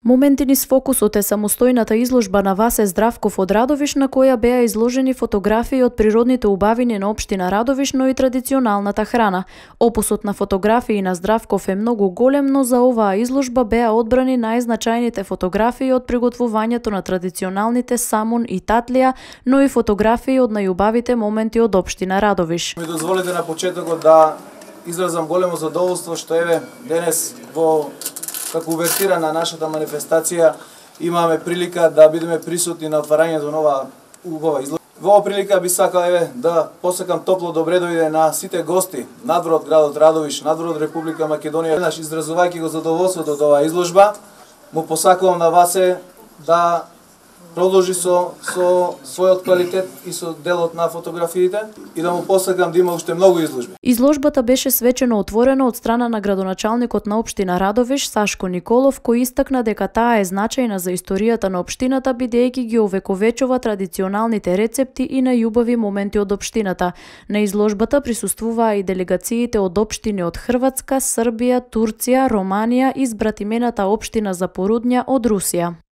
Моменти низ фокусот е самостојната изложба на Васе Здравков од Радовиш, на која беа изложени фотографии од природните убавини на општина Радовиш, но и традиционалната храна. Опусот на фотографии на Здравков е многу голем, но за оваа изложба беа одбрани најзначајните фотографии од приготвувањето на традиционалните самун и татлија, но и фотографии од најубавите моменти од општина Радовиш. Ми дозволете на почетокот да изразам големо задоволство што еве денес во како увертира на нашата манифестација имаме прилика да бидеме присутни на отварањето на оваа убава изложба. Во оваа прилика би сакал да посакам топло добре дојде на сите гости надвор од градот Радовиш, надвор од Република Македонија. Наш изразувајќи го задоволството од оваа изложба, му посакувам на Васе да продолжи со својот квалитет и со делот на фотографиите и да му посакам да има уште многу изложби. Изложбата беше свечено отворена од страна на градоначалникот на општина Радовиш Сашко Николов, кој истакна дека таа е значајна за историјата на општината, бидејќи ги овековечува традиционалните рецепти и најубави моменти од општината. На изложбата присуствуваа и делегациите од општини од Хрватска, Србија, Турција, Романија и избратимената општина Запорудња од Русија.